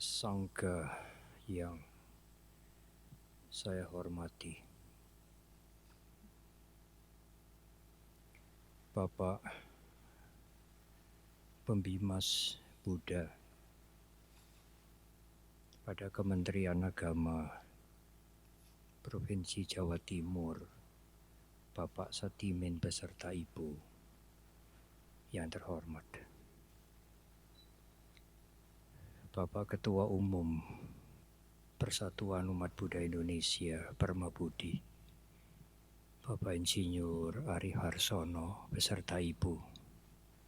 Sangga yang saya hormati, Bapak Pembimas Buddha pada Kementerian Agama Provinsi Jawa Timur, Bapak Satimin beserta Ibu yang terhormat, Bapak Ketua Umum Persatuan Umat Buddha Indonesia Permabudi, Bapak Insinyur Ari Harsono beserta Ibu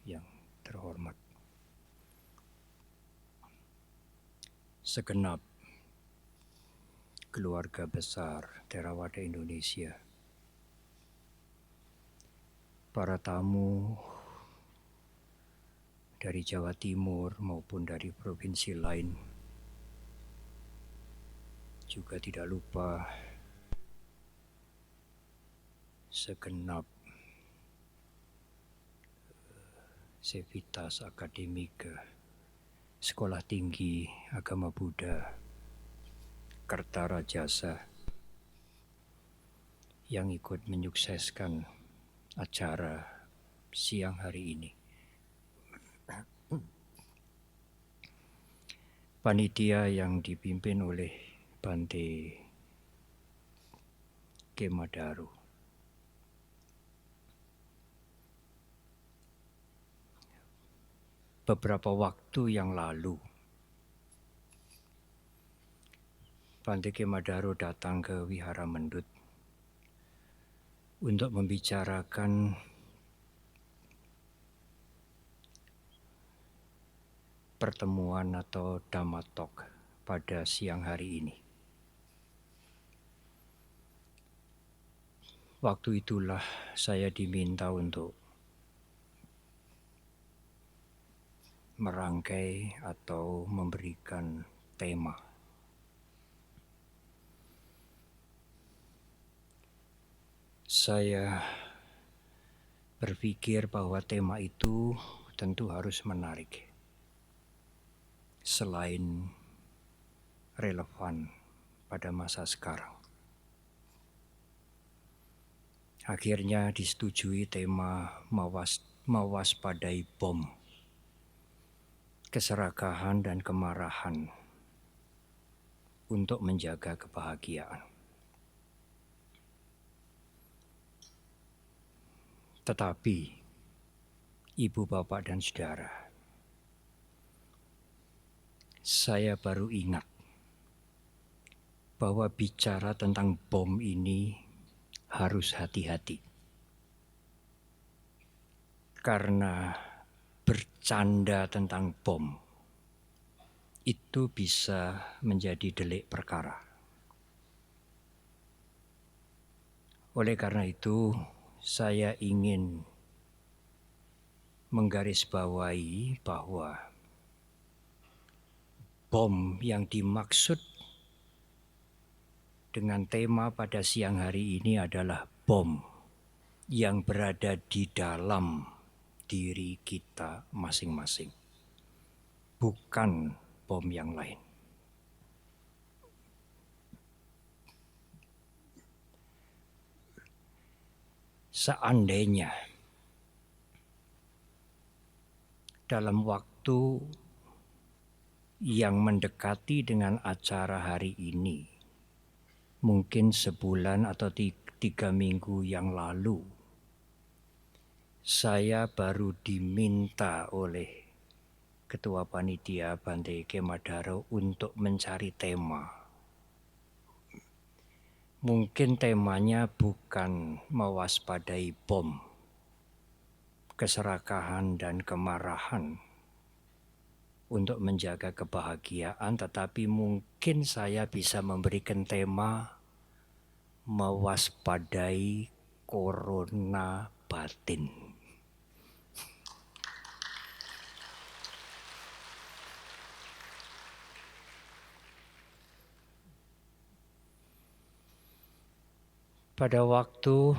yang terhormat, segenap keluarga besar Theravada Indonesia, para tamu dari Jawa Timur maupun dari provinsi lain, juga tidak lupa segenap Sivitas Akademika Sekolah Tinggi Agama Buddha Kertarajasa yang ikut menyukseskan acara siang hari ini. Panitia yang dipimpin oleh Bante Kemadaru, beberapa waktu yang lalu Bante Kemadaru datang ke Wihara Mendut untuk membicarakan pertemuan atau Dhamma Talk pada siang hari ini. Waktu itulah saya diminta untuk merangkai atau memberikan tema. Saya berpikir bahwa tema itu tentu harus menarik, selain relevan pada masa sekarang. Akhirnya disetujui tema mewaspadai bom, keserakahan dan kemarahan untuk menjaga kebahagiaan. Tetapi, Ibu, Bapak, dan Saudara, saya baru ingat bahwa bicara tentang bom ini harus hati-hati. Karena bercanda tentang bom itu bisa menjadi delik perkara. Oleh karena itu, saya ingin menggarisbawahi bahwa bom yang dimaksud dengan tema pada siang hari ini adalah bom yang berada di dalam diri kita masing-masing, bukan bom yang lain. Seandainya dalam waktu yang mendekati dengan acara hari ini, mungkin sebulan atau 3 minggu yang lalu, saya baru diminta oleh Ketua Panitia Bante Kemadaru untuk mencari tema. Mungkin temanya bukan mewaspadai bom, keserakahan dan kemarahan untuk menjaga kebahagiaan, tetapi mungkin saya bisa memberikan tema mewaspadai corona batin. Pada waktu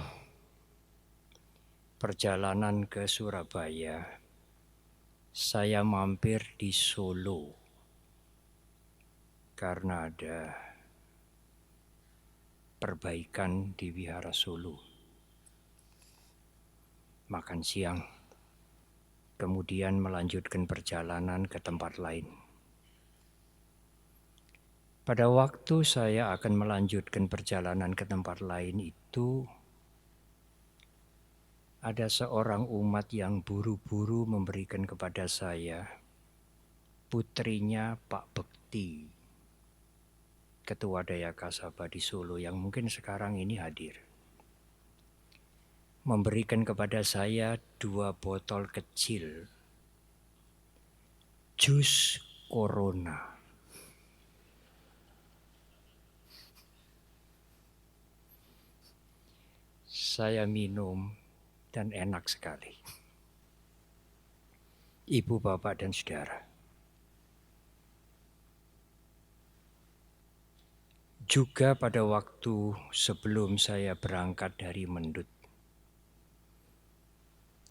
perjalanan ke Surabaya, saya mampir di Solo karena ada perbaikan di Wihara Solo. Makan siang, kemudian melanjutkan perjalanan ke tempat lain. Pada waktu saya akan melanjutkan perjalanan ke tempat lain itu, ada seorang umat yang buru-buru memberikan kepada saya putrinya Pak Bekti, Ketua Dayaka Sabha di Solo yang mungkin sekarang ini hadir. Memberikan kepada saya 2 botol kecil jus Corona. Saya minum dan enak sekali. Ibu, bapak, dan saudara. Juga pada waktu sebelum saya berangkat dari Mendut,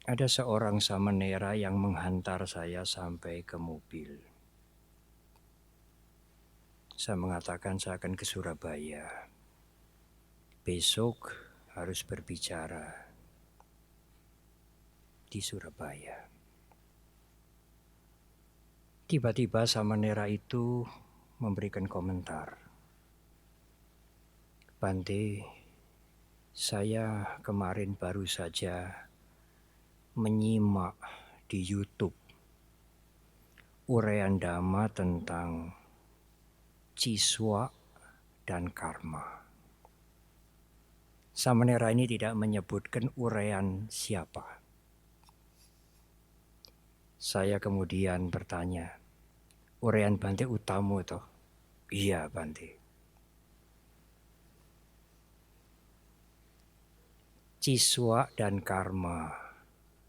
ada seorang samanera yang menghantar saya sampai ke mobil. Saya mengatakan saya akan ke Surabaya. Besok harus berbicara di Surabaya. Tiba-tiba samanera itu memberikan komentar. Bante, saya kemarin baru saja menyimak di YouTube uraian Dhamma tentang Ciswa dan karma. Samanera ini tidak menyebutkan uraian siapa. Saya kemudian bertanya, uraian Bante Utamo toh? Iya Bante. Ciswa dan karma,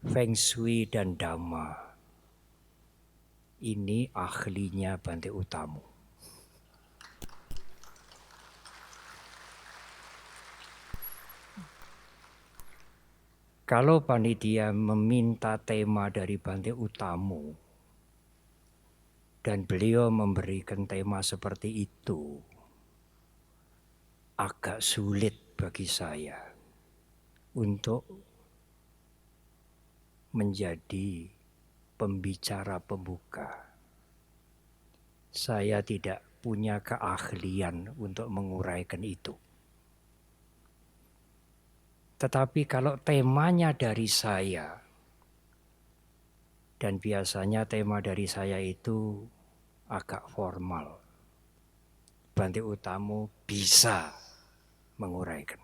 Feng Shui dan Dhamma. Ini ahlinya Bante Utamo. Kalau panitia meminta tema dari Bante Utamo dan beliau memberikan tema seperti itu, agak sulit bagi saya untuk menjadi pembicara pembuka. Saya tidak punya keahlian untuk menguraikan itu. Tetapi kalau temanya dari saya, dan biasanya tema dari saya itu agak formal, Bante Utamo bisa menguraikan.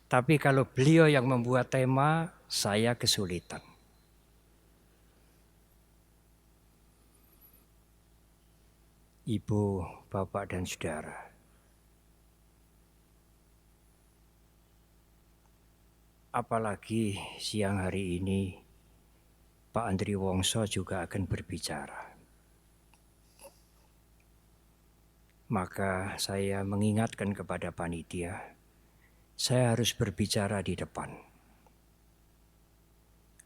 Tapi kalau beliau yang membuat tema, saya kesulitan. Ibu, bapak, dan saudara. Apalagi siang hari ini, Pak Andri Wongso juga akan berbicara. Maka saya mengingatkan kepada panitia, saya harus berbicara di depan.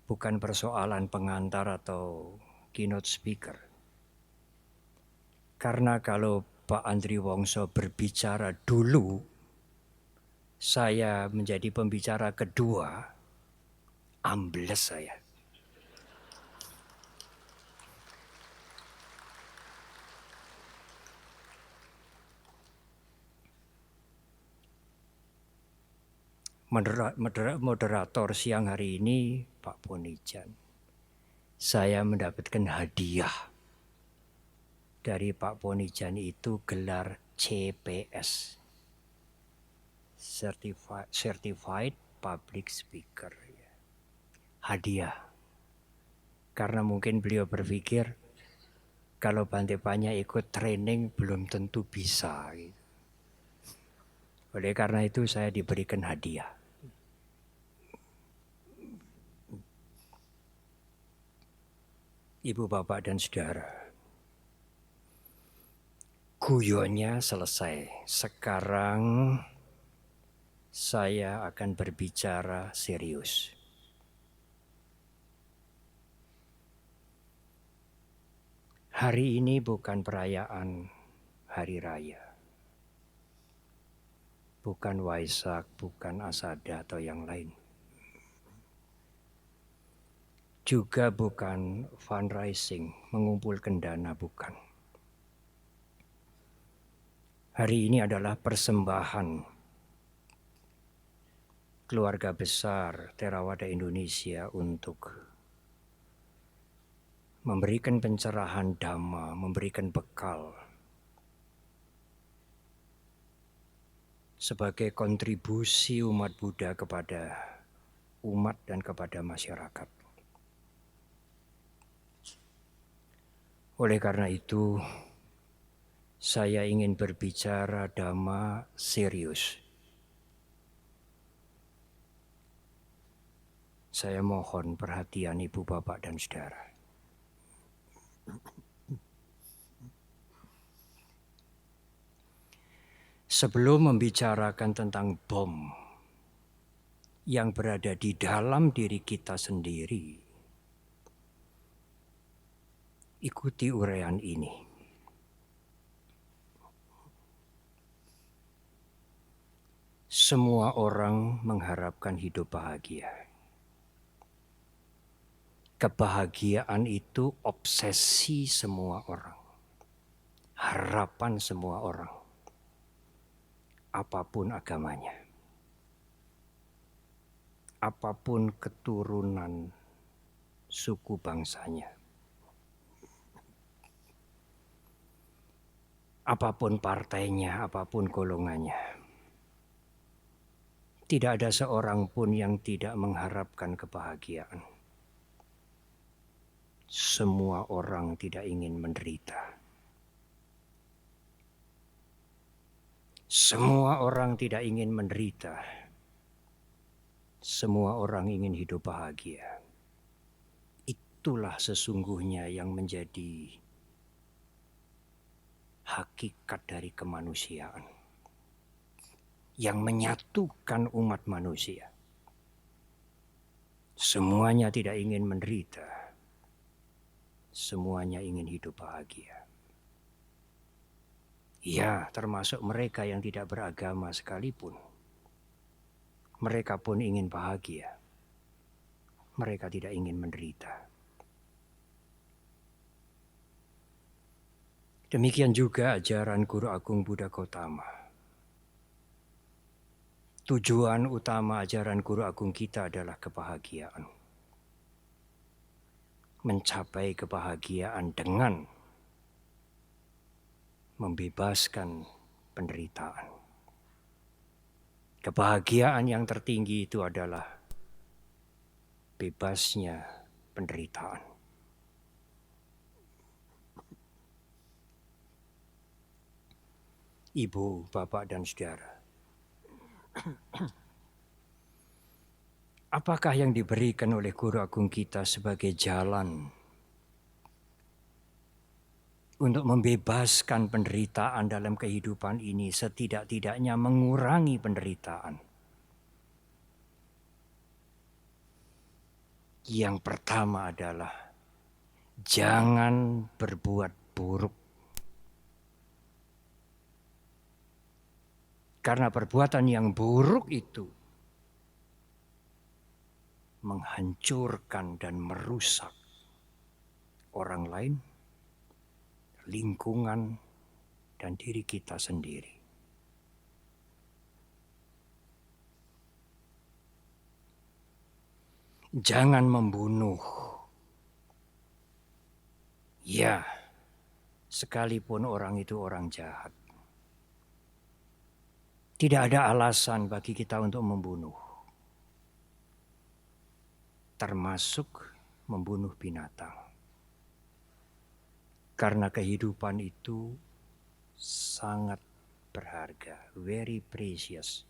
Bukan persoalan pengantar atau keynote speaker. Karena kalau Pak Andri Wongso berbicara dulu, saya menjadi pembicara kedua, ambles saya. Moderator siang hari ini Pak Ponijan. Saya mendapatkan hadiah dari Pak Ponijan itu gelar CPS, Certified Public Speaker. Hadiah. Karena mungkin beliau berpikir kalau Bante Panya ikut training belum tentu bisa. Oleh karena itu saya diberikan hadiah. Ibu, bapak, dan saudara, guyonnya selesai. Sekarang saya akan berbicara serius. Hari ini bukan perayaan hari raya. Bukan Waisak, bukan Asada atau yang lain. Juga bukan fundraising, mengumpulkan dana, bukan. Hari ini adalah persembahan keluarga besar Theravada Indonesia untuk memberikan pencerahan dhamma, memberikan bekal sebagai kontribusi umat Buddha kepada umat dan kepada masyarakat. Oleh karena itu, saya ingin berbicara dhamma serius. Saya mohon perhatian Ibu, Bapak, dan Saudara. Sebelum membicarakan tentang bom yang berada di dalam diri kita sendiri, ikuti uraian ini. Semua orang mengharapkan hidup bahagia. Kebahagiaan itu obsesi semua orang, harapan semua orang, apapun agamanya, apapun keturunan suku bangsanya, apapun partainya, apapun golongannya. Tidak ada seorang pun yang tidak mengharapkan kebahagiaan. Semua orang tidak ingin menderita. Semua orang tidak ingin menderita. Semua orang ingin hidup bahagia. Itulah sesungguhnya yang menjadi hakikat dari kemanusiaan, yang menyatukan umat manusia. Semuanya tidak ingin menderita. Semuanya ingin hidup bahagia. Ya, termasuk mereka yang tidak beragama sekalipun. Mereka pun ingin bahagia. Mereka tidak ingin menderita. Demikian juga ajaran Guru Agung Buddha Gautama. Tujuan utama ajaran Guru Agung kita adalah kebahagiaan. Mencapai kebahagiaan dengan membebaskan penderitaan. Kebahagiaan yang tertinggi itu adalah bebasnya penderitaan. Ibu, Bapak, dan Saudara, apakah yang diberikan oleh Guru Agung kita sebagai jalan untuk membebaskan penderitaan dalam kehidupan ini, setidak-tidaknya mengurangi penderitaan? Yang pertama adalah jangan berbuat buruk. Karena perbuatan yang buruk itu menghancurkan dan merusak orang lain, lingkungan, dan diri kita sendiri. Jangan membunuh. Ya, sekalipun orang itu orang jahat. Tidak ada alasan bagi kita untuk membunuh. Termasuk membunuh binatang. Karena kehidupan itu sangat berharga, very precious.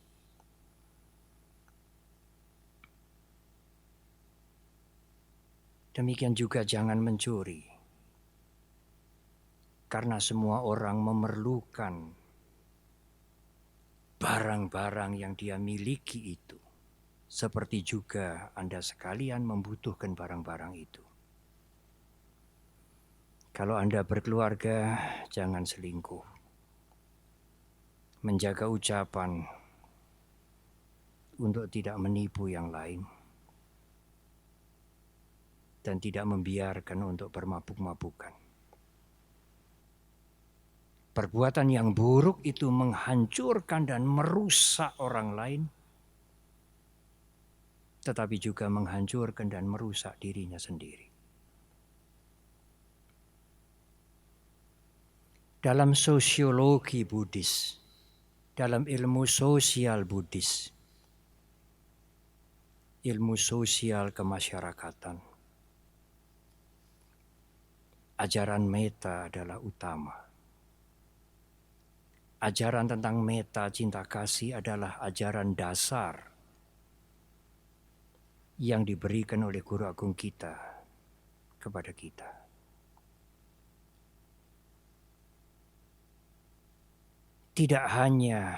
Demikian juga jangan mencuri. Karena semua orang memerlukan barang-barang yang dia miliki itu. Seperti juga Anda sekalian membutuhkan barang-barang itu. Kalau Anda berkeluarga, jangan selingkuh. Menjaga ucapan untuk tidak menipu yang lain. Dan tidak membiarkan untuk bermabuk-mabukan. Perbuatan yang buruk itu menghancurkan dan merusak orang lain. Tetapi juga menghancurkan dan merusak dirinya sendiri. Dalam sosiologi Buddhis, dalam ilmu sosial Buddhis, ilmu sosial kemasyarakatan, ajaran metta adalah utama. Ajaran tentang metta cinta kasih adalah ajaran dasar yang diberikan oleh Guru Agung kita kepada kita. Tidak hanya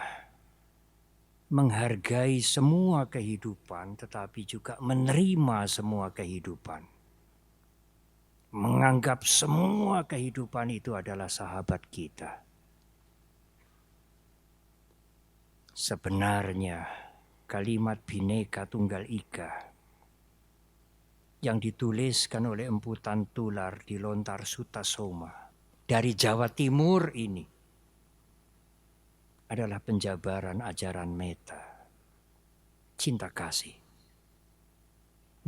menghargai semua kehidupan, tetapi juga menerima semua kehidupan. Menganggap semua kehidupan itu adalah sahabat kita. Sebenarnya kalimat Bhinneka Tunggal Ika yang dituliskan oleh Empu Tantular di Lontar Sutasoma dari Jawa Timur ini adalah penjabaran ajaran metta, cinta kasih.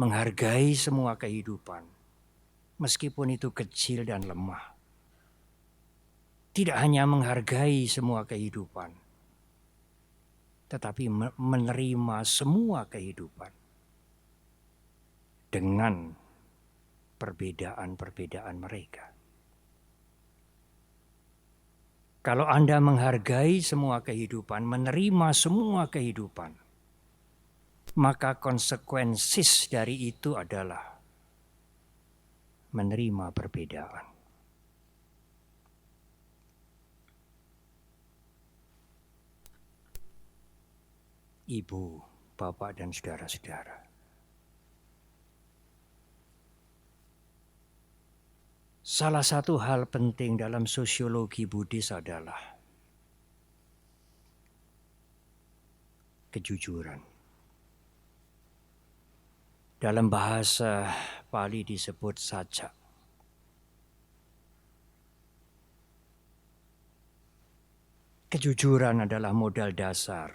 Menghargai semua kehidupan, meskipun itu kecil dan lemah. Tidak hanya menghargai semua kehidupan, tetapi menerima semua kehidupan dengan perbedaan-perbedaan mereka. Kalau Anda menghargai semua kehidupan, menerima semua kehidupan, maka konsekuensi dari itu adalah menerima perbedaan. Ibu, bapak, dan saudara-saudara. Salah satu hal penting dalam sosiologi Buddhis adalah kejujuran. Dalam bahasa Pali disebut saja. Kejujuran adalah modal dasar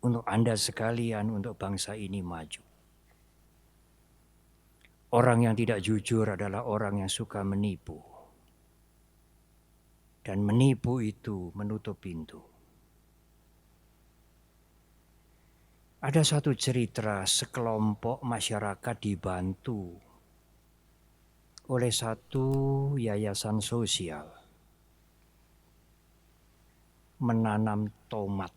untuk Anda sekalian, untuk bangsa ini maju. Orang yang tidak jujur adalah orang yang suka menipu. Dan menipu itu menutup pintu. Ada satu cerita sekelompok masyarakat dibantu oleh satu yayasan sosial menanam tomat.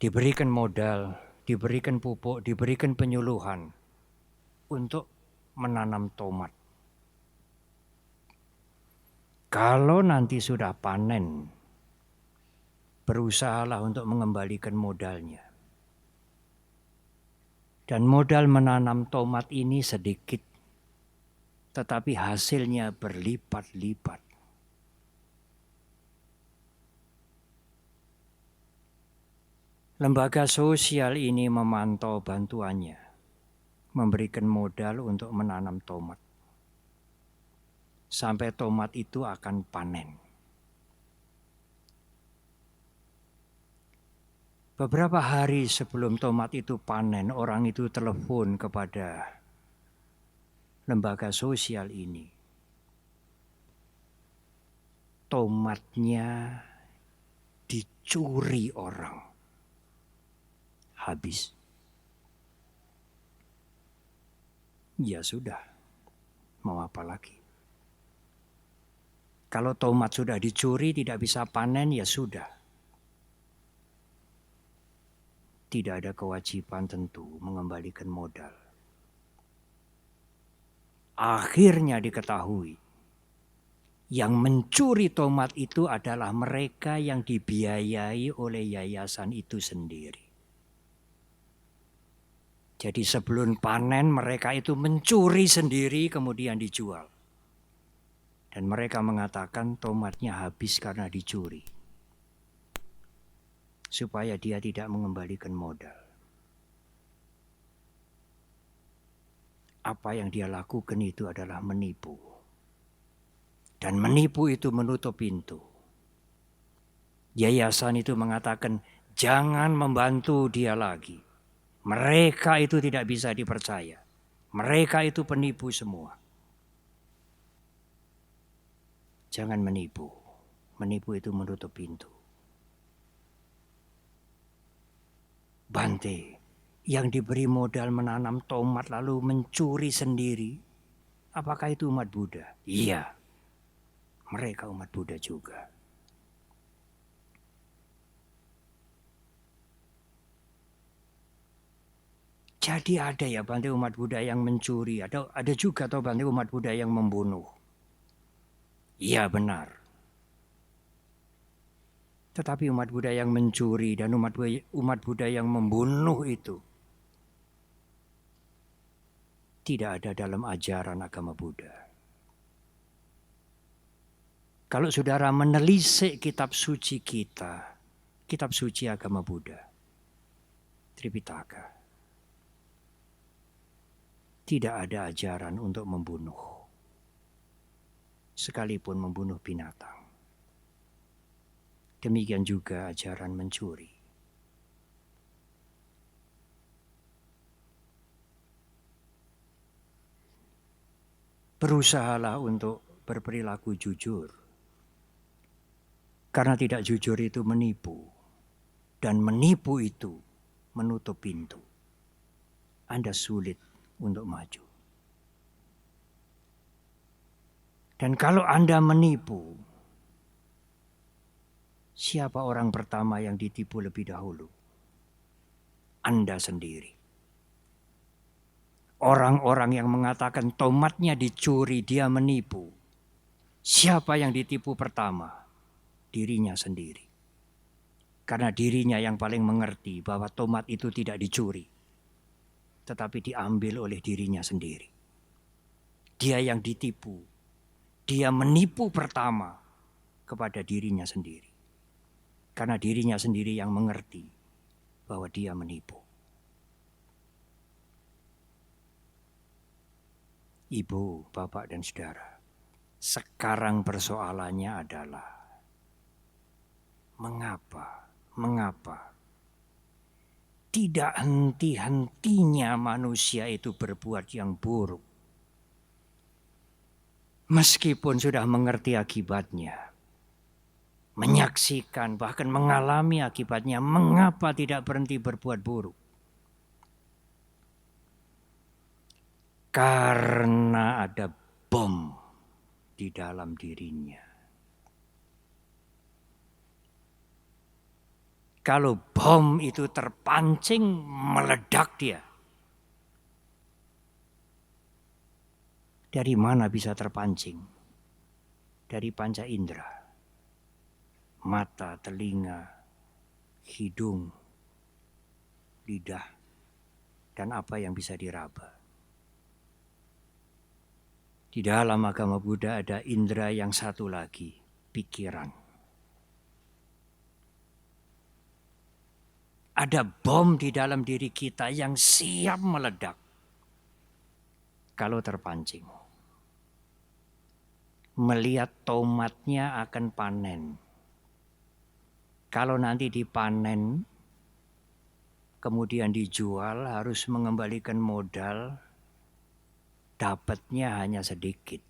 Diberikan modal, diberikan pupuk, diberikan penyuluhan untuk menanam tomat. Kalau nanti sudah panen, berusahalah untuk mengembalikan modalnya. Dan modal menanam tomat ini sedikit, tetapi hasilnya berlipat-lipat. Lembaga sosial ini memantau bantuannya, memberikan modal untuk menanam tomat. Sampai tomat itu akan panen. Beberapa hari sebelum tomat itu panen, orang itu telepon kepada lembaga sosial ini. Tomatnya dicuri orang. Habis. Ya sudah, mau apa lagi? Kalau tomat sudah dicuri, tidak bisa panen, ya sudah. Tidak ada kewajiban tentu mengembalikan modal. Akhirnya diketahui, yang mencuri tomat itu adalah mereka yang dibiayai oleh yayasan itu sendiri. Jadi sebelum panen mereka itu mencuri sendiri kemudian dijual. Dan mereka mengatakan tomatnya habis karena dicuri. Supaya dia tidak mengembalikan modal. Apa yang dia lakukan itu adalah menipu. Dan menipu itu menutup pintu. Yayasan itu mengatakan jangan membantu dia lagi. Mereka itu tidak bisa dipercaya. Mereka itu penipu semua. Jangan menipu. Menipu itu menutup pintu. Bante yang diberi modal menanam tomat lalu mencuri sendiri. Apakah itu umat Buddha? Iya. Mereka umat Buddha juga. Jadi ada ya Bante umat Buddha yang mencuri. Ada juga toh Bante umat Buddha yang membunuh. Iya benar. Tetapi umat Buddha yang mencuri dan umat Buddha yang membunuh itu tidak ada dalam ajaran agama Buddha. Kalau saudara menelisik kitab suci kita, kitab suci agama Buddha, Tripitaka, tidak ada ajaran untuk membunuh, sekalipun membunuh binatang. Demikian juga ajaran mencuri. Berusahalah untuk berperilaku jujur. Karena tidak jujur itu menipu. Dan menipu itu menutup pintu. Anda sulit untuk maju. Dan kalau Anda menipu, siapa orang pertama yang ditipu lebih dahulu? Anda sendiri. Orang-orang yang mengatakan tomatnya dicuri, dia menipu. Siapa yang ditipu pertama? Dirinya sendiri. Karena dirinya yang paling mengerti bahwa tomat itu tidak dicuri. Tetapi diambil oleh dirinya sendiri. Dia yang ditipu. Dia menipu pertama kepada dirinya sendiri. Karena dirinya sendiri yang mengerti bahwa dia menipu. Ibu, bapak, dan saudara. Sekarang persoalannya adalah mengapa tidak henti-hentinya manusia itu berbuat yang buruk. Meskipun sudah mengerti akibatnya, menyaksikan bahkan mengalami akibatnya, mengapa tidak berhenti berbuat buruk? Karena ada bom di dalam dirinya. Kalau bom itu terpancing, meledak dia. Dari mana bisa terpancing? Dari panca indera. Mata, telinga, hidung, lidah, dan apa yang bisa diraba. Di dalam agama Buddha ada indera yang satu lagi, pikiran. Ada bom di dalam diri kita yang siap meledak kalau terpancing. Melihat tomatnya akan panen. Kalau nanti dipanen, kemudian dijual harus mengembalikan modal, dapatnya hanya sedikit.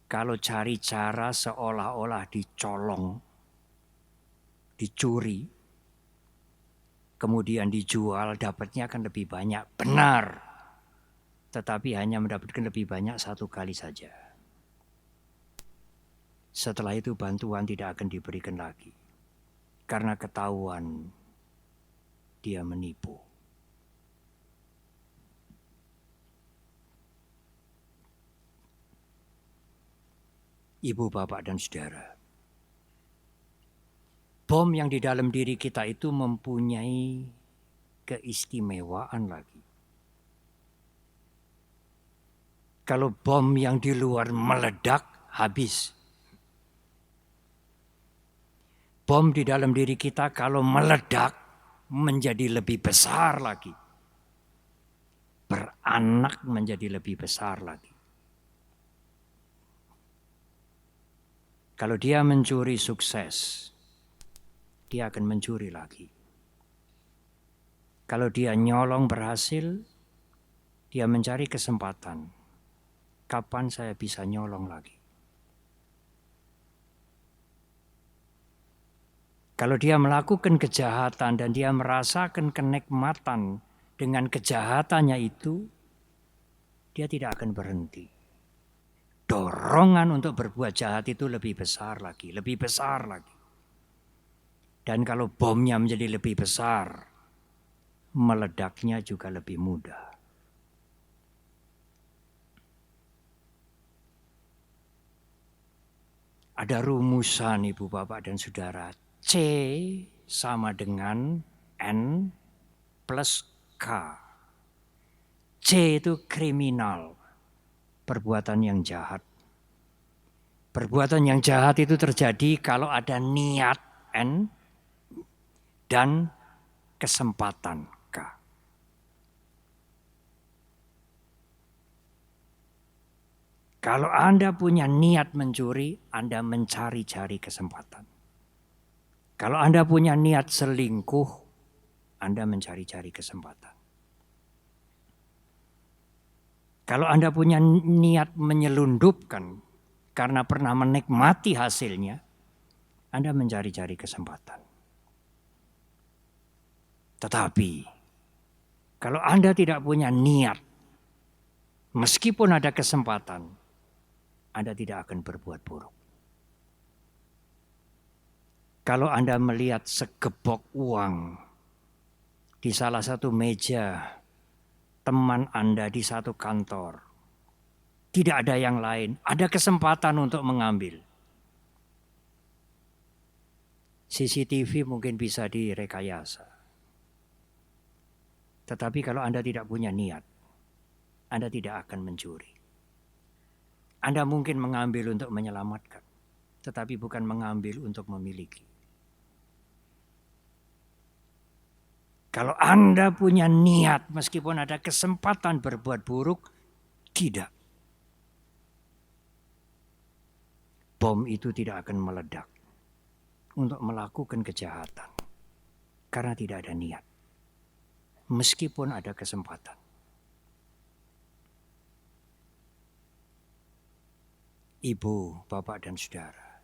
Kalau cari cara seolah-olah dicolong, dicuri, kemudian dijual, dapatnya akan lebih banyak. Benar. Tetapi hanya mendapatkan lebih banyak satu kali saja. Setelah itu bantuan tidak akan diberikan lagi. Karena ketahuan dia menipu. Ibu, bapak, dan saudara. Bom yang di dalam diri kita itu mempunyai keistimewaan lagi. Kalau bom yang di luar meledak, habis. Bom di dalam diri kita kalau meledak menjadi lebih besar lagi. Beranak menjadi lebih besar lagi. Kalau dia mencuri sukses, dia akan mencuri lagi. Kalau dia nyolong berhasil, dia mencari kesempatan. Kapan saya bisa nyolong lagi? Kalau dia melakukan kejahatan dan dia merasakan kenikmatan dengan kejahatannya itu, dia tidak akan berhenti. Dorongan untuk berbuat jahat itu lebih besar lagi, lebih besar lagi. Dan kalau bomnya menjadi lebih besar, meledaknya juga lebih mudah. Ada rumusan Ibu Bapak dan Saudara. C sama dengan N plus K. C itu kriminal, perbuatan yang jahat. Perbuatan yang jahat itu terjadi kalau ada niat N dan kesempatan K. Kalau Anda punya niat mencuri, Anda mencari-cari kesempatan. Kalau Anda punya niat selingkuh, Anda mencari-cari kesempatan. Kalau Anda punya niat menyelundupkan karena pernah menikmati hasilnya, Anda mencari-cari kesempatan. Tetapi, kalau Anda tidak punya niat, meskipun ada kesempatan, Anda tidak akan berbuat buruk. Kalau Anda melihat segebok uang di salah satu meja teman Anda di satu kantor, tidak ada yang lain, ada kesempatan untuk mengambil. CCTV mungkin bisa direkayasa. Tetapi kalau Anda tidak punya niat, Anda tidak akan mencuri. Anda mungkin mengambil untuk menyelamatkan, tetapi bukan mengambil untuk memiliki. Kalau Anda punya niat, meskipun ada kesempatan berbuat buruk, tidak. Bom itu tidak akan meledak untuk melakukan kejahatan. Karena tidak ada niat. Meskipun ada kesempatan. Ibu, Bapak, dan Saudara.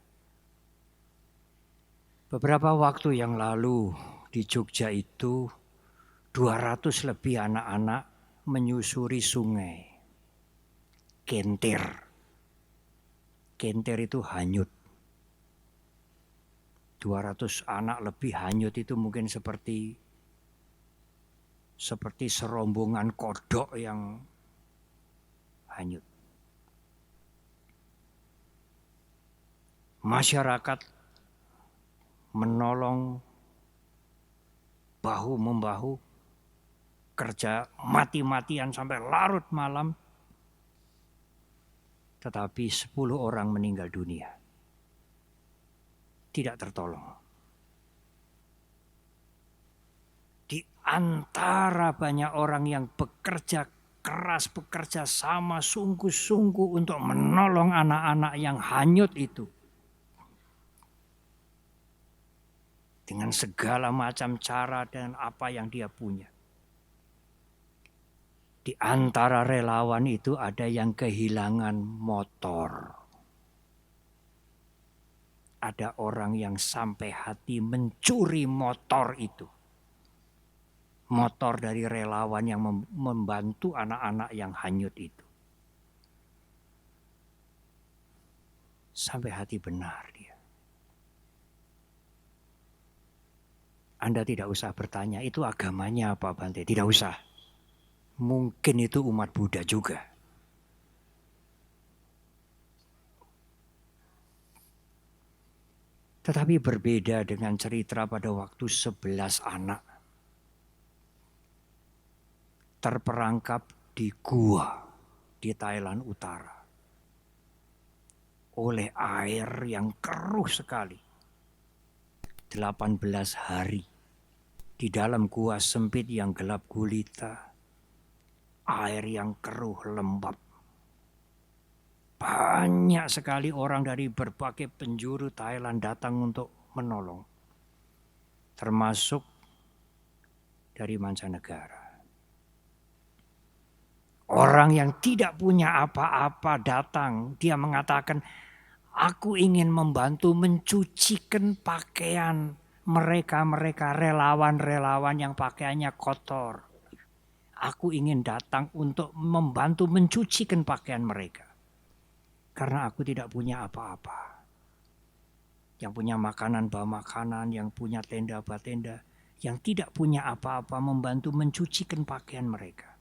Beberapa waktu yang lalu di Jogja itu 200 lebih anak-anak menyusuri sungai. Kentir. Kentir itu hanyut. 200 anak lebih hanyut itu mungkin seperti serombongan kodok yang hanyut. Masyarakat menolong bahu-membahu, kerja mati-matian sampai larut malam. Tetapi 10 orang meninggal dunia. Tidak tertolong. Di antara banyak orang yang bekerja keras, bekerja sama sungguh-sungguh untuk menolong anak-anak yang hanyut itu. Dengan segala macam cara dan apa yang dia punya. Di antara relawan itu ada yang kehilangan motor. Ada orang yang sampai hati mencuri motor itu. Motor dari relawan yang membantu anak-anak yang hanyut itu. Sampai hati benar dia. Anda tidak usah bertanya, itu agamanya apa Bante? Tidak usah. Mungkin itu umat Buddha juga. Tetapi berbeda dengan cerita pada waktu 11 anak. terperangkap di gua di Thailand Utara oleh air yang keruh sekali. 18 hari di dalam gua sempit yang gelap gulita, air yang keruh lembab. Banyak sekali orang dari berbagai penjuru Thailand datang untuk menolong, termasuk dari mancanegara. Orang yang tidak punya apa-apa datang, dia mengatakan, aku ingin membantu mencucikan pakaian mereka relawan-relawan yang pakaiannya kotor. Aku ingin datang untuk membantu mencucikan pakaian mereka. Karena aku tidak punya apa-apa. Yang punya makanan bawa makanan, yang punya tenda bawa tenda. Yang tidak punya apa-apa membantu mencucikan pakaian mereka.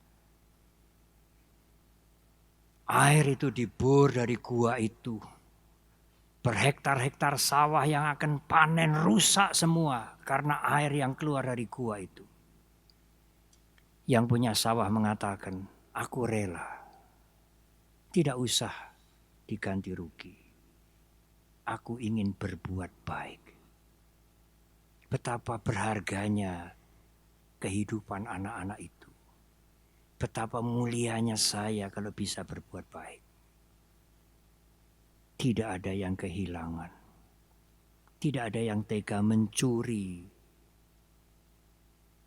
Air itu dibor dari gua itu. Berhektar-hektar sawah yang akan panen rusak semua karena air yang keluar dari gua itu. Yang punya sawah mengatakan, aku rela. Tidak usah diganti rugi. Aku ingin berbuat baik. Betapa berharganya kehidupan anak-anak itu. Betapa mulianya saya kalau bisa berbuat baik. Tidak ada yang kehilangan. Tidak ada yang tega mencuri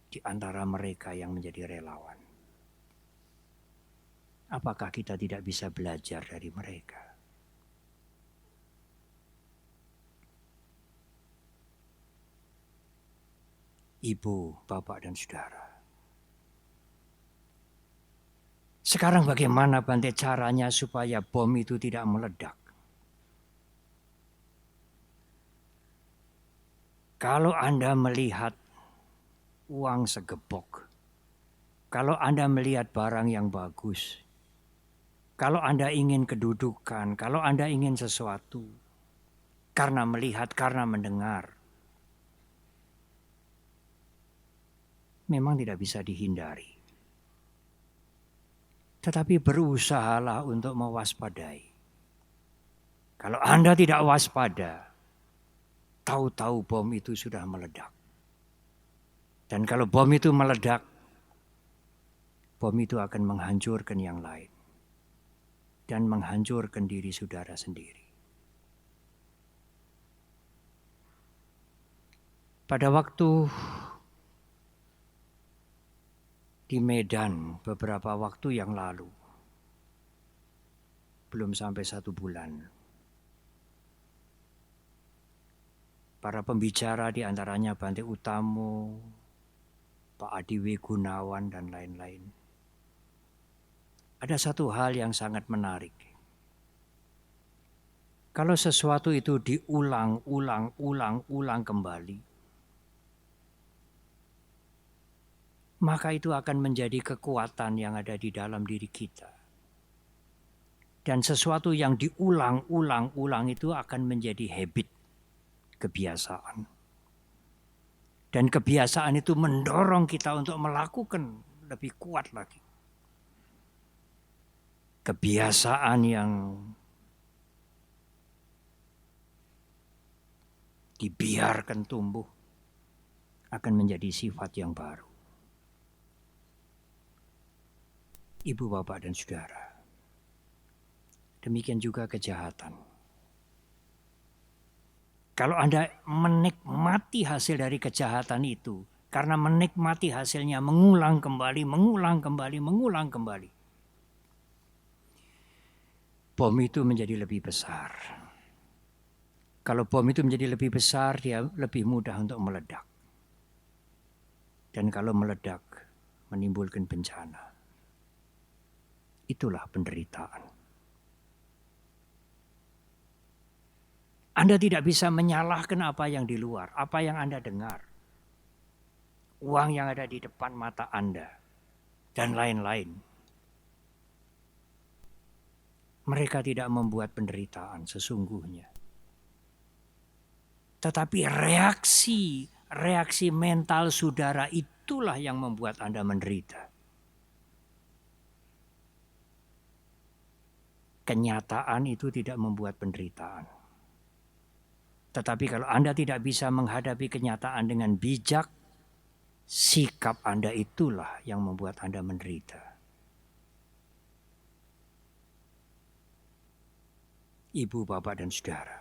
di antara mereka yang menjadi relawan. Apakah kita tidak bisa belajar dari mereka? Ibu, bapak, dan saudara. Sekarang bagaimana Bante caranya supaya bom itu tidak meledak? Kalau Anda melihat uang segebok, kalau Anda melihat barang yang bagus, kalau Anda ingin kedudukan, kalau Anda ingin sesuatu, karena melihat, karena mendengar, memang tidak bisa dihindari. Tetapi berusahalah untuk mewaspadai. Kalau Anda tidak waspada, tahu-tahu bom itu sudah meledak. Dan kalau bom itu meledak, bom itu akan menghancurkan yang lain. Dan menghancurkan diri saudara sendiri. Pada waktu di Medan beberapa waktu yang lalu, belum sampai 1 bulan, para pembicara di antaranya Bante Utamo, Pak Adiwi Gunawan, dan lain-lain. Ada satu hal yang sangat menarik. Kalau sesuatu itu diulang kembali, maka itu akan menjadi kekuatan yang ada di dalam diri kita. Dan sesuatu yang diulang itu akan menjadi habit, kebiasaan. Dan kebiasaan itu mendorong kita untuk melakukan lebih kuat lagi. Kebiasaan yang dibiarkan tumbuh akan menjadi sifat yang baru. Ibu, bapak, dan saudara. Demikian juga kejahatan. Kalau Anda menikmati hasil dari kejahatan itu, karena menikmati hasilnya mengulang kembali, bom itu menjadi lebih besar. Kalau bom itu menjadi lebih besar, dia lebih mudah untuk meledak. Dan kalau meledak, menimbulkan bencana. Itulah penderitaan. Anda tidak bisa menyalahkan apa yang di luar, apa yang Anda dengar. Uang yang ada di depan mata Anda, dan lain-lain. Mereka tidak membuat penderitaan sesungguhnya. Tetapi reaksi mental saudara itulah yang membuat Anda menderita. Kenyataan itu tidak membuat penderitaan. Tetapi kalau Anda tidak bisa menghadapi kenyataan dengan bijak, sikap Anda itulah yang membuat Anda menderita. Ibu, bapak, dan saudara,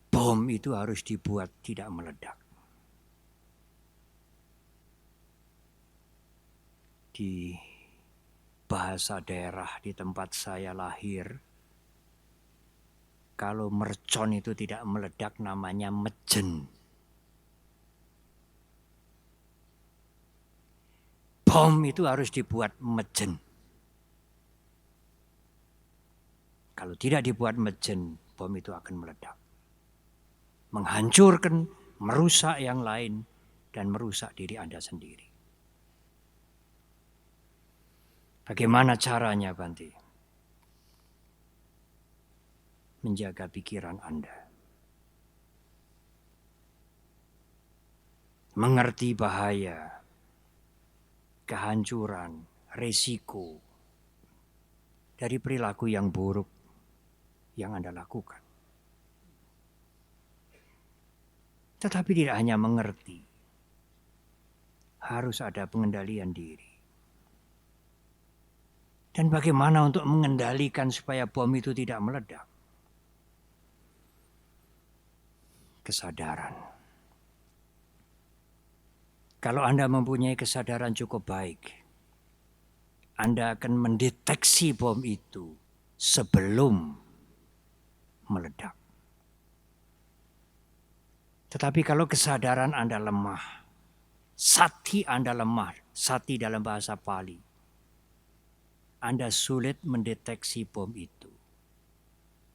bom itu harus dibuat tidak meledak. Di bahasa daerah di tempat saya lahir, kalau mercon itu tidak meledak namanya mejen. Bom itu harus dibuat mejen. Kalau tidak dibuat mejen, bom itu akan meledak. Menghancurkan, merusak yang lain, dan merusak diri Anda sendiri. Bagaimana caranya, Bante? Menjaga pikiran Anda. Mengerti bahaya, kehancuran, resiko dari perilaku yang buruk yang Anda lakukan. Tetapi tidak hanya mengerti, harus ada pengendalian diri. Dan bagaimana untuk mengendalikan supaya bom itu tidak meledak? Kesadaran. Kalau Anda mempunyai kesadaran cukup baik, Anda akan mendeteksi bom itu sebelum meledak. Tetapi kalau kesadaran Anda lemah, sati Anda lemah, sati dalam bahasa Pali, Anda sulit mendeteksi bom itu.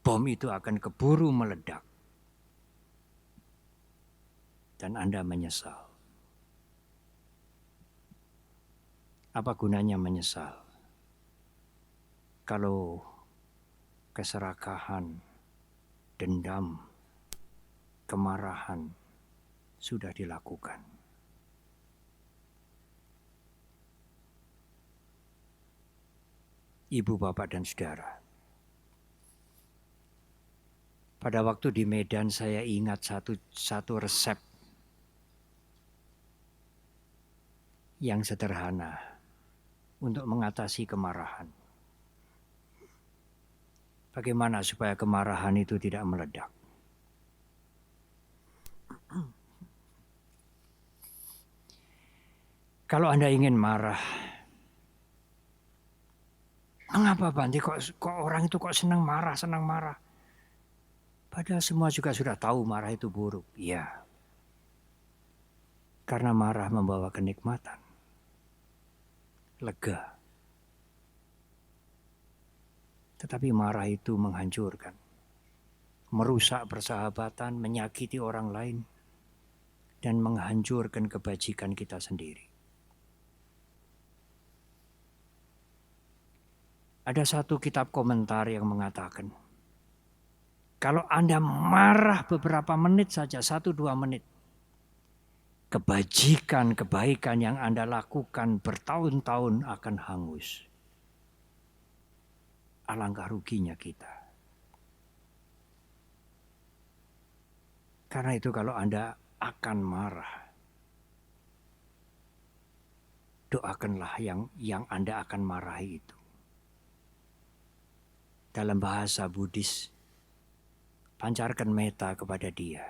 Bom itu akan keburu meledak. Dan Anda menyesal. Apa gunanya menyesal? Kalau keserakahan, dendam, kemarahan sudah dilakukan. Ibu, bapak, dan saudara. Pada waktu di Medan saya ingat satu resep yang sederhana untuk mengatasi kemarahan. Bagaimana supaya kemarahan itu tidak meledak? Kalau Anda ingin marah, mengapa Bante kok orang itu kok senang marah? Padahal semua juga sudah tahu marah itu buruk. Ya, karena marah membawa kenikmatan, lega. Tetapi marah itu menghancurkan, merusak persahabatan, menyakiti orang lain, dan menghancurkan kebajikan kita sendiri. Ada satu kitab komentar yang mengatakan, kalau Anda marah beberapa menit saja, 1-2 menit, kebajikan, kebaikan yang Anda lakukan bertahun-tahun akan hangus. Alangkah ruginya kita. Karena itu kalau Anda akan marah, doakanlah yang Anda akan marahi itu. Dalam bahasa Buddhis, pancarkan metta kepada dia.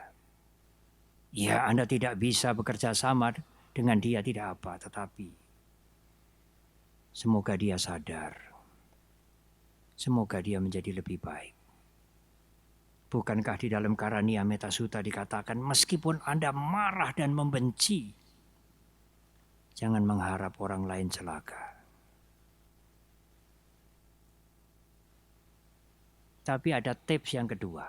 Ya, Anda tidak bisa bekerja sama dengan dia, tidak apa, tetapi semoga dia sadar. Semoga dia menjadi lebih baik. Bukankah di dalam Karania Metta Sutta dikatakan, meskipun Anda marah dan membenci, jangan mengharap orang lain celaka. Tapi ada tips yang kedua.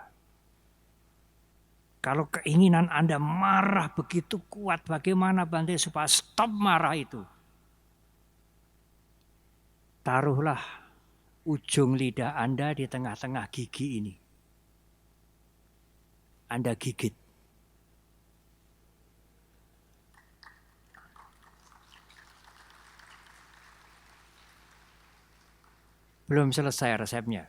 Kalau keinginan Anda marah begitu kuat, bagaimana Bante supaya stop marah itu? Taruhlah ujung lidah Anda di tengah-tengah gigi ini. Anda gigit. Belum selesai resepnya.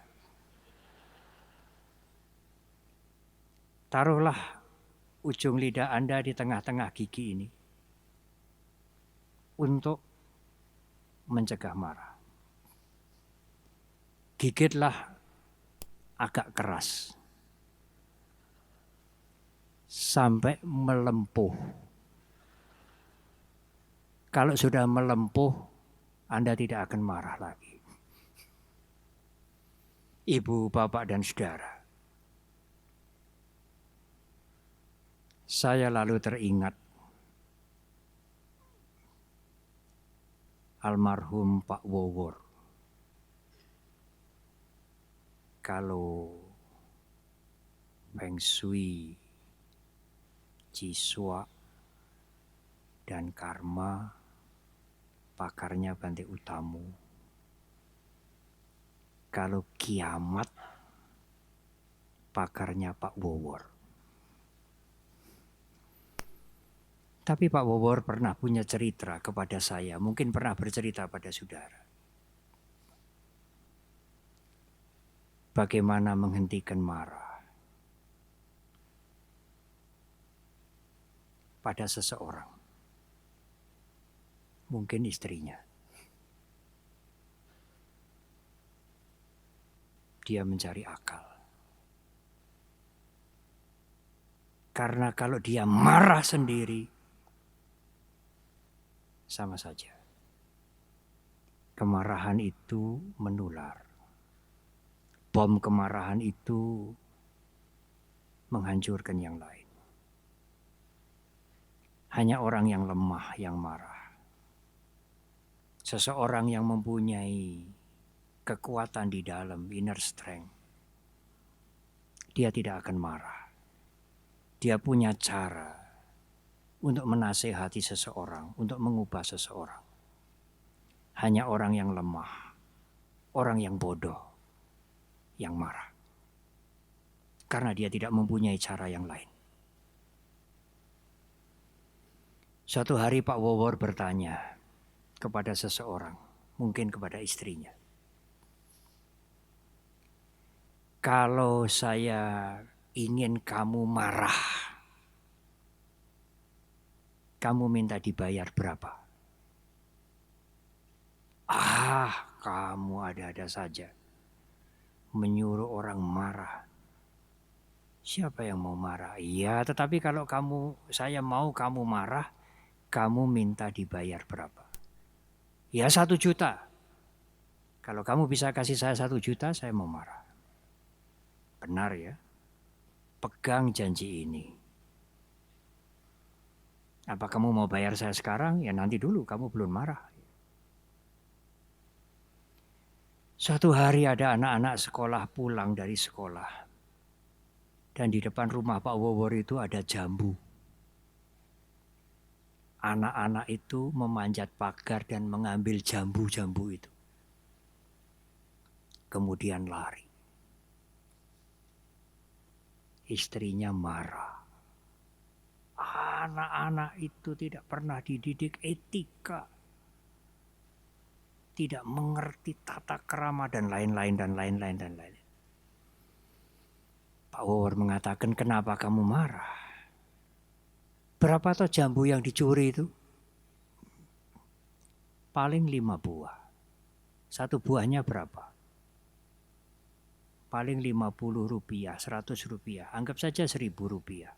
Taruhlah ujung lidah Anda di tengah-tengah gigi ini untuk mencegah marah. Gigitlah agak keras sampai melempuh. Kalau sudah melempuh, Anda tidak akan marah lagi. Ibu, bapak, dan saudara, saya lalu teringat almarhum Pak Wowor. Kalau Feng Shui, Jiswa, dan Karma, pakarnya Bante Utomo. Kalau kiamat, pakarnya Pak Wowor. Tapi Pak Wowor pernah punya cerita kepada saya, mungkin pernah bercerita pada saudara. Bagaimana menghentikan marah pada seseorang. Mungkin istrinya. Dia mencari akal. Karena kalau dia marah sendiri, sama saja. Kemarahan itu menular. Bom kemarahan itu menghancurkan yang lain. Hanya orang yang lemah yang marah. Seseorang yang mempunyai kekuatan di dalam, inner strength, dia tidak akan marah. Dia punya cara untuk menasehati seseorang, untuk mengubah seseorang. Hanya orang yang lemah, orang yang bodoh, yang marah. Karena dia tidak mempunyai cara yang lain. Suatu hari Pak Wowor bertanya kepada seseorang, mungkin kepada istrinya. Kalau saya ingin kamu marah, kamu minta dibayar berapa? Kamu ada-ada saja. Menyuruh orang marah. Siapa yang mau marah? Iya, tetapi kalau saya mau kamu marah, kamu minta dibayar berapa? Ya 1 juta. Kalau kamu bisa kasih saya 1 juta, saya mau marah. Benar ya? Pegang janji ini. Apa kamu mau bayar saya sekarang? Ya nanti dulu, kamu belum marah. Suatu hari ada anak-anak sekolah pulang dari sekolah. Dan di depan rumah Pak Wowor itu ada jambu. Anak-anak itu memanjat pagar dan mengambil jambu-jambu itu. Kemudian lari. Istrinya marah. Anak-anak itu tidak pernah dididik etika. Tidak mengerti tata krama dan lain-lain dan lain-lain dan lain. Pak Wowor mengatakan, kenapa kamu marah? Berapa toh jambu yang dicuri itu? Paling 5 buah. 1 buahnya berapa? Paling 50 rupiah, 100 rupiah. Anggap saja 1.000 rupiah.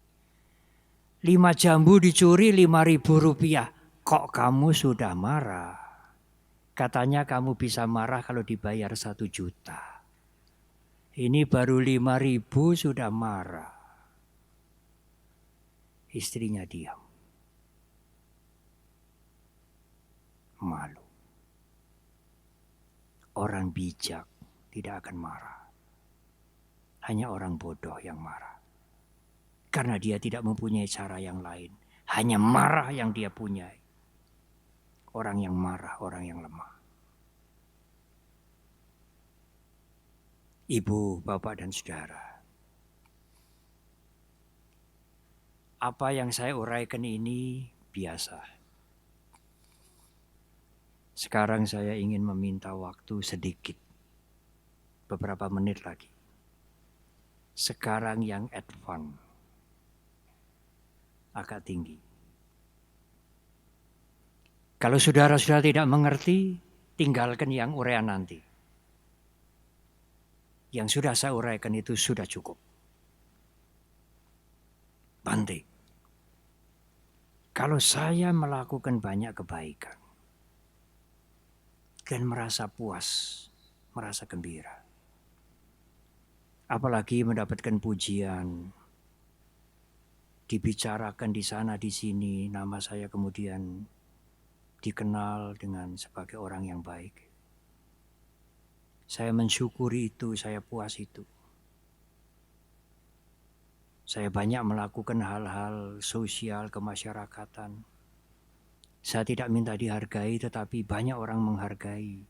5 jambu dicuri 5.000 rupiah. Kok kamu sudah marah? Katanya kamu bisa marah kalau dibayar 1 juta. Ini baru 5.000 sudah marah. Istrinya diam. Malu. Orang bijak tidak akan marah. Hanya orang bodoh yang marah. Karena dia tidak mempunyai cara yang lain. Hanya marah yang dia punyai. Orang yang marah, orang yang lemah. Ibu, bapak, dan saudara. Apa yang saya uraikan ini biasa. Sekarang saya ingin meminta waktu sedikit beberapa menit lagi. Sekarang yang advance, agak tinggi. Kalau saudara-saudara tidak mengerti, tinggalkan yang uraian nanti. Yang sudah saya uraikan itu sudah cukup. Bante, kalau saya melakukan banyak kebaikan dan merasa puas, merasa gembira, apalagi mendapatkan pujian, dibicarakan di sana di sini, nama saya kemudian dikenal dengan sebagai orang yang baik. Saya mensyukuri itu, saya puas itu. Saya banyak melakukan hal-hal sosial kemasyarakatan. Saya tidak minta dihargai, tetapi banyak orang menghargai.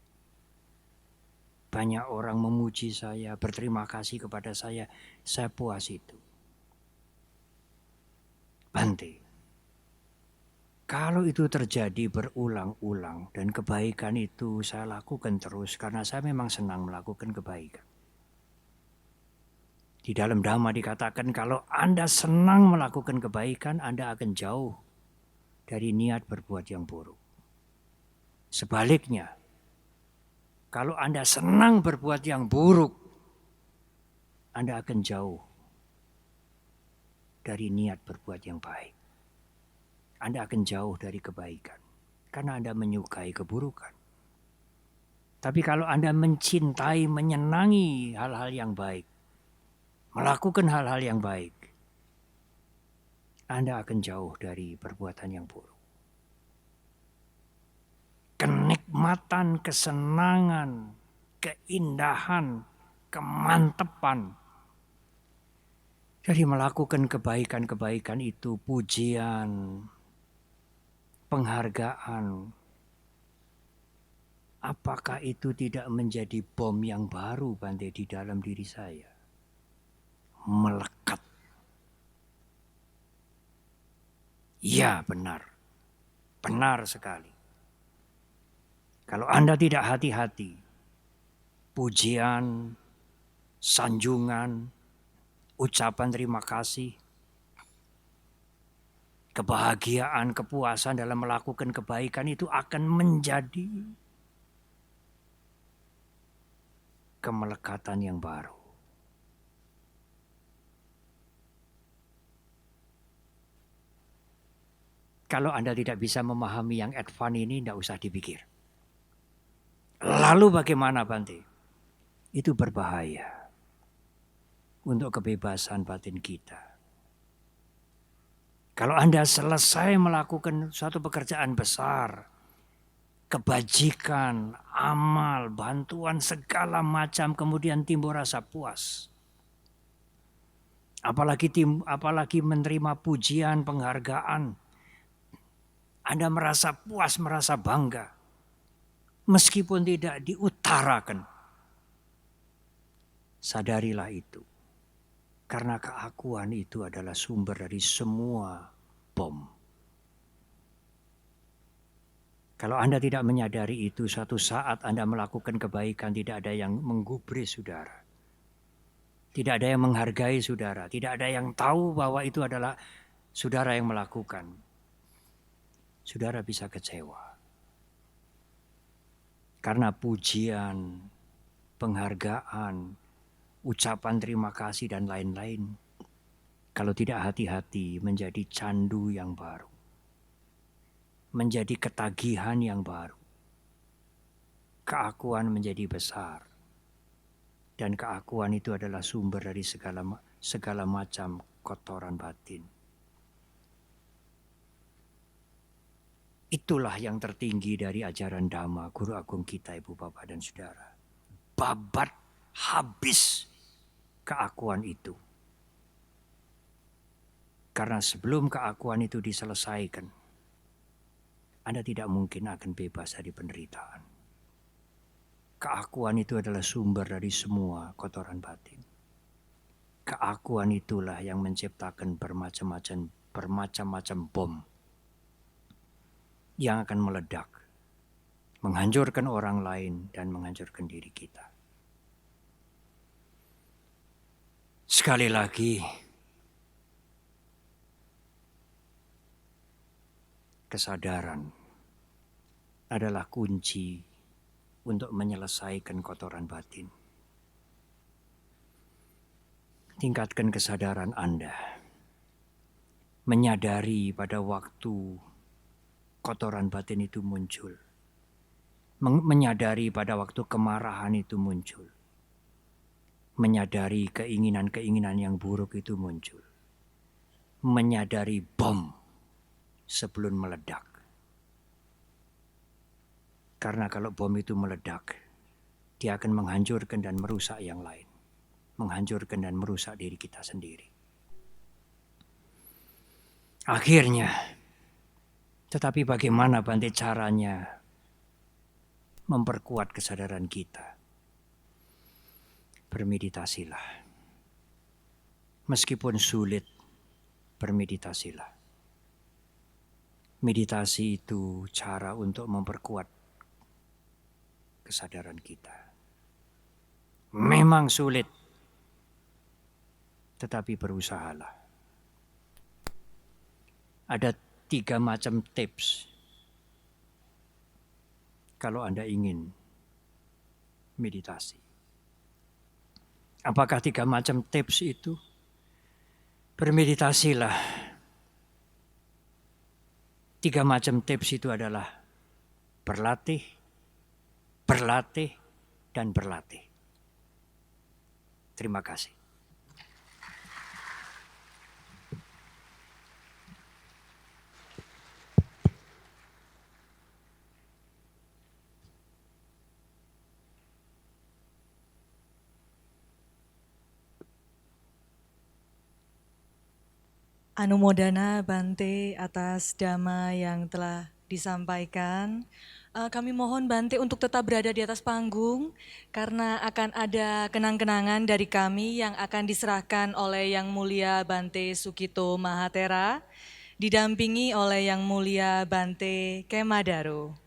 Banyak orang memuji saya, berterima kasih kepada saya puas itu. Bante, kalau itu terjadi berulang-ulang dan kebaikan itu saya lakukan terus karena saya memang senang melakukan kebaikan. Di dalam Dhamma dikatakan kalau Anda senang melakukan kebaikan, Anda akan jauh dari niat berbuat yang buruk. Sebaliknya, kalau Anda senang berbuat yang buruk, Anda akan jauh dari niat berbuat yang baik. Anda akan jauh dari kebaikan karena Anda menyukai keburukan. Tapi kalau Anda mencintai, menyenangi hal-hal yang baik, melakukan hal-hal yang baik, Anda akan jauh dari perbuatan yang buruk. Kenikmatan, kesenangan, keindahan, kemantepan dari melakukan kebaikan-kebaikan itu, pujian, penghargaan, apakah itu tidak menjadi bom yang baru, Bante, di dalam diri saya? Melekat. Ya, benar. Benar sekali. Kalau Anda tidak hati-hati, pujian, sanjungan, ucapan terima kasih, kebahagiaan, kepuasan dalam melakukan kebaikan itu akan menjadi kemelekatan yang baru. Kalau Anda tidak bisa memahami yang advance ini, tidak usah dipikir. Lalu bagaimana, Bante? Itu berbahaya untuk kebebasan batin kita. Kalau Anda selesai melakukan suatu pekerjaan besar, kebajikan, amal, bantuan segala macam, kemudian timbul rasa puas. Apalagi menerima pujian, penghargaan, Anda merasa puas, merasa bangga. Meskipun tidak diutarakan. Sadarilah itu. Karena keakuan itu adalah sumber dari semua bom. Kalau Anda tidak menyadari itu, suatu saat Anda melakukan kebaikan, tidak ada yang menggubris saudara. Tidak ada yang menghargai saudara. Tidak ada yang tahu bahwa itu adalah saudara yang melakukan. Saudara bisa kecewa. Karena pujian, penghargaan, ucapan terima kasih dan lain-lain. Kalau tidak hati-hati menjadi candu yang baru. Menjadi ketagihan yang baru. Keakuan menjadi besar. Dan keakuan itu adalah sumber dari segala macam kotoran batin. Itulah yang tertinggi dari ajaran Dhamma, Guru Agung kita, Ibu Bapak dan Saudara. Babat habis keakuan itu. Karena sebelum keakuan itu diselesaikan, Anda tidak mungkin akan bebas dari penderitaan. Keakuan itu adalah sumber dari semua kotoran batin. Keakuan itulah yang menciptakan bermacam-macam bom yang akan meledak, menghancurkan orang lain dan menghancurkan diri kita. Sekali lagi, kesadaran adalah kunci untuk menyelesaikan kotoran batin. Tingkatkan kesadaran Anda. Menyadari pada waktu kotoran batin itu muncul. Menyadari pada waktu kemarahan itu muncul. Menyadari keinginan-keinginan yang buruk itu muncul. Menyadari bom sebelum meledak. Karena kalau bom itu meledak, dia akan menghancurkan dan merusak yang lain. Menghancurkan dan merusak diri kita sendiri. Akhirnya, tetapi bagaimana Bante caranya memperkuat kesadaran kita? Bermeditasilah. Meskipun sulit, bermeditasilah. Meditasi itu cara untuk memperkuat kesadaran kita. Memang sulit, tetapi berusahalah. Ada 3 macam tips kalau Anda ingin meditasi. Apakah 3 macam tips itu? Bermeditasilah. 3 macam tips itu adalah berlatih, berlatih, dan berlatih. Terima kasih. Anumodana Bante atas dhamma yang telah disampaikan. Kami mohon Bante untuk tetap berada di atas panggung karena akan ada kenang-kenangan dari kami yang akan diserahkan oleh Yang Mulia Bante Sukito Mahatera, didampingi oleh Yang Mulia Bante Kemadaro.